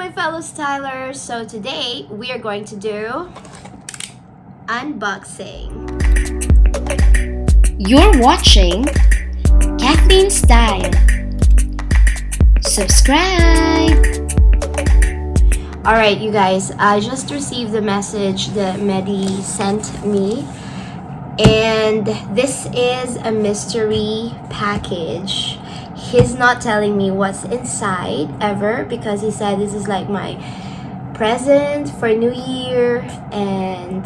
my fellow stylers. So today we are going to do unboxing. You're watching Kathleen Style. Subscribe! Alright, you guys, I just received the message that Medi sent me. And this is a mystery package. He's not telling me what's inside ever because he said this is like my present for New Year and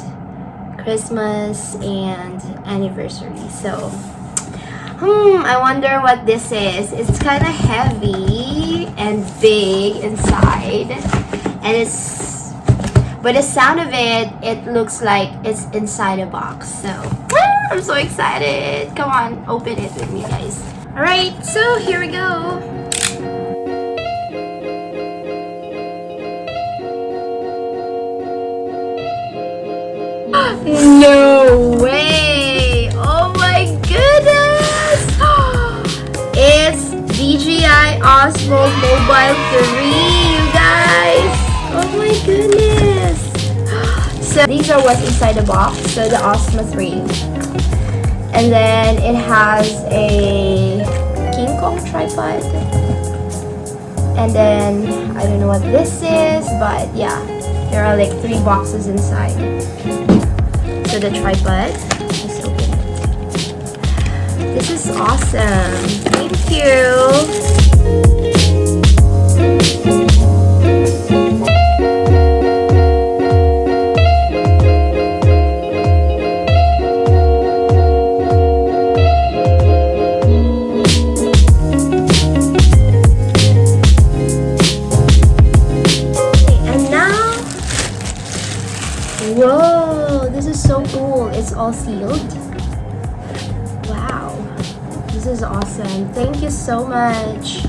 Christmas and anniversary. So I wonder what this is. It's kind of heavy and big inside, and by the sound of it, it looks like it's inside a box. So I'm so excited. Come on, open it with me, guys. Alright, so here we go. No way! Oh my goodness! It's DJI Osmo Mobile 3, you guys! Oh my goodness! So these are what's inside the box. So the Osmo 3. And then it has a King Kong tripod. And then I don't know what this is, but yeah, there are like 3 boxes inside. So the tripod, let's open it. This is awesome. Thank you. Whoa, this is so cool. It's all sealed. Wow, this is awesome. Thank you so much.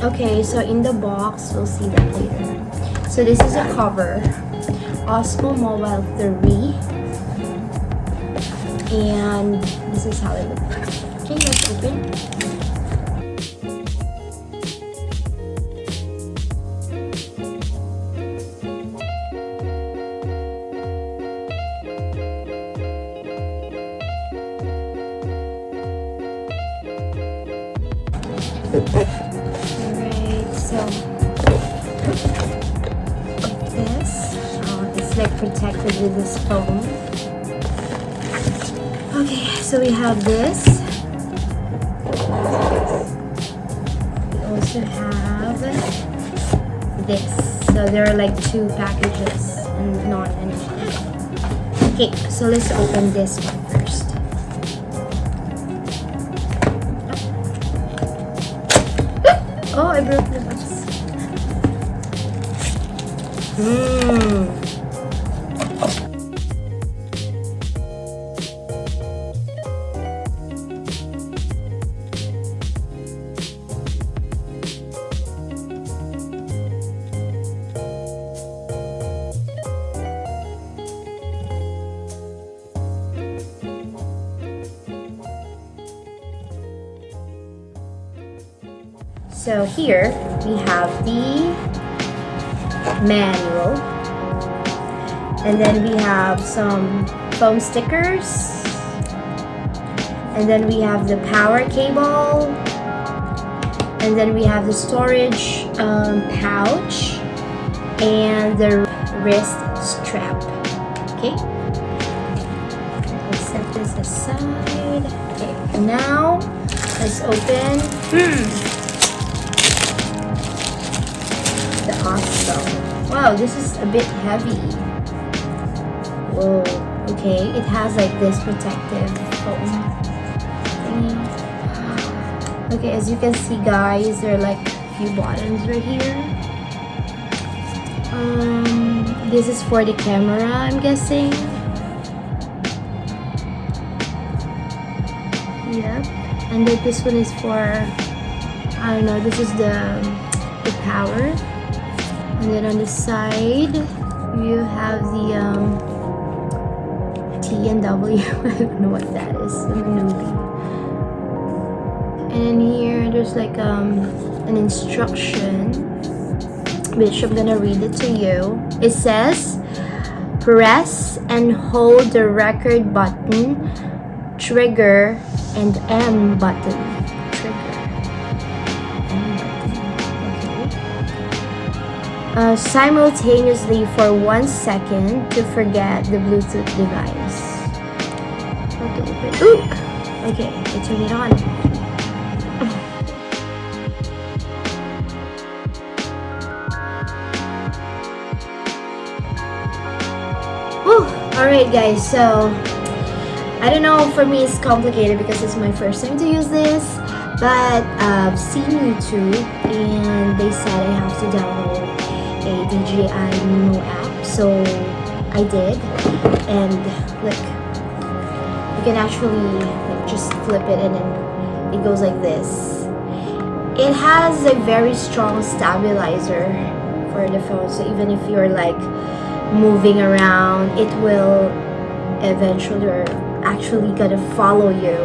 Okay, so in the box, we'll see that later. So this is a cover. Osmo Mobile 3. And this is how it looks. Okay, let's open. Alright, so this, it's like protected with this foam. Okay, so we have this. We also have this. So there are like 2 packages and not anything. Okay, so let's open this one first. Oh, I broke the box. So here we have the manual, and then we have some foam stickers, and then we have the power cable, and then we have the storage pouch and the wrist strap. Okay, let's set this aside. Okay, now let's open the Osmo. Wow, this is a bit heavy. Whoa, okay, it has like this protective foam thingy. Okay, as you can see, guys, there are like a few buttons right here. This is for the camera, I'm guessing. Yep, and then this one is for, I don't know, this is the power. And then on the side, you have the T and W. I don't know what that is. I'm a newbie. And then here, there's there's like an instruction, which I'm gonna read it to you. It says, press and hold the record button, trigger, and M button. Trigger, M button. Okay. Simultaneously for 1 second to forget the Bluetooth device. Ooh! Okay, I turn it on. Alright guys, so I don't know, for me it's complicated because it's my first time to use this, but I've seen YouTube and they said I have to download a DJI Nemo app, so I did, and look, you can actually like just flip it and then it goes like this. It has a very strong stabilizer for the phone, so even if you're like moving around, it will eventually or actually gonna follow you.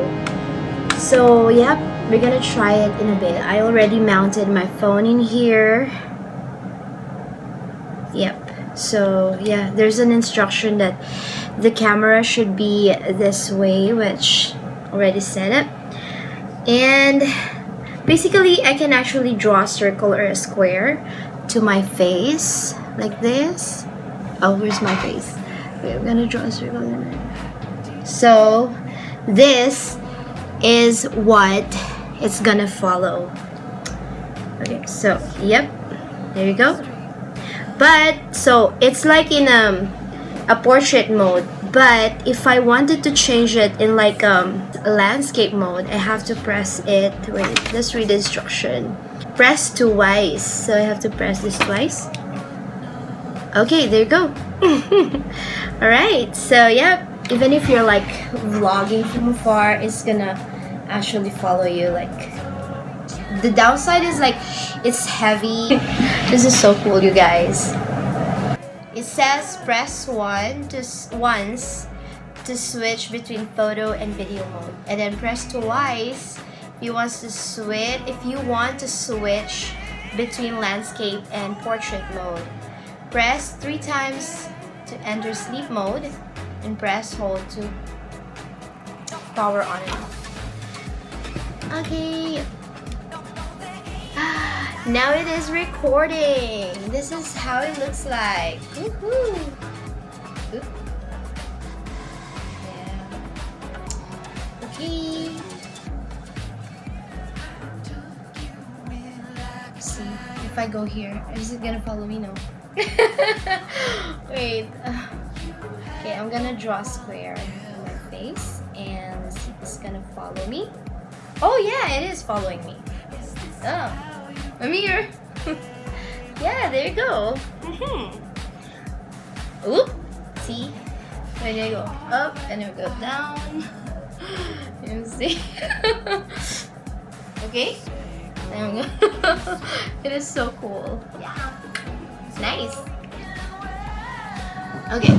So yep, we're gonna try it in a bit. I already mounted my phone in here. Yep, so yeah, there's an instruction that the camera should be this way, which already set it. And basically I can actually draw a circle or a square to my face like this. Oh, where's my face? Wait, I'm gonna draw a circle. So this is what it's gonna follow. Okay, so yep, there you go. But so it's like in a portrait mode, but if I wanted to change it in like a landscape mode, I have to press it. Wait, let's read the instruction. Press twice. So I have to press this twice. Okay, there you go. Alright, so yeah, even if you're like vlogging from afar, it's gonna actually follow you. Like, the downside is like it's heavy. This is so cool, you guys. It says press once to switch between photo and video mode, and then press twice if you want to switch between landscape and portrait mode. Press 3 times to enter sleep mode, and press hold to power on and off. Okay. Now it is recording. This is how it looks like. Woohoo! Oop. Yeah. Okay. See, if I go here, is it gonna follow me? No. Wait. Okay, I'm gonna draw a square on my face, and let's see if it's gonna follow me. Oh yeah, it is following me. Oh, I'm here. Yeah, there you go. Oop. See, when I go up and I go down. You see. Okay. There we go. It is so cool. Yeah. Nice. Okay.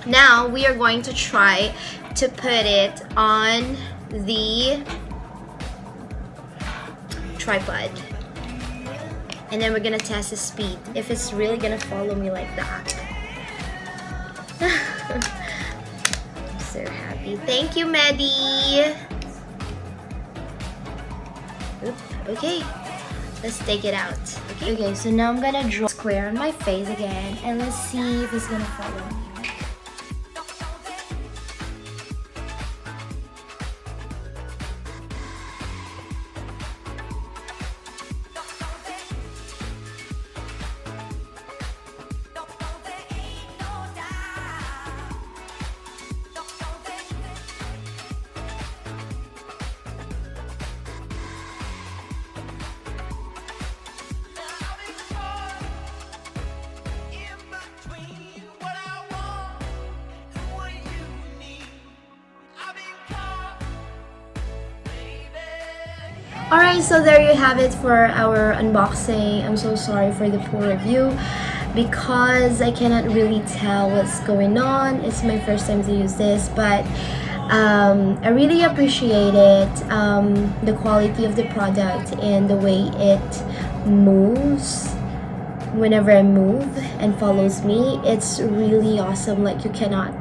Now we are going to try to put it on the tripod. And then we're gonna test the speed, if it's really gonna follow me like that. I'm so happy. Thank you, Maddie. Oop, okay. Let's take it out. Okay, so now I'm gonna draw a square on my face again, and let's see if it's gonna follow me. Alright, so there you have it for our unboxing. I'm so sorry for the poor review because I cannot really tell what's going on. It's my first time to use this, but I really appreciate it, the quality of the product and the way it moves whenever I move and follows me. It's really awesome, like you cannot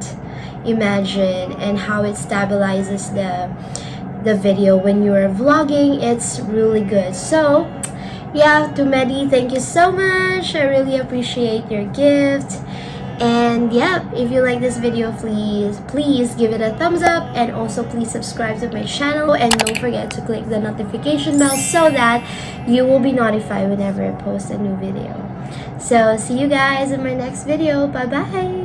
imagine, and how it stabilizes the video when you're vlogging. It's really good. So yeah, to Medi, thank you so much. I really appreciate your gift. And yeah, if you like this video, please give it a thumbs up, and also please subscribe to my channel, and don't forget to click the notification bell so that you will be notified whenever I post a new video. So see you guys in my next video. Bye bye.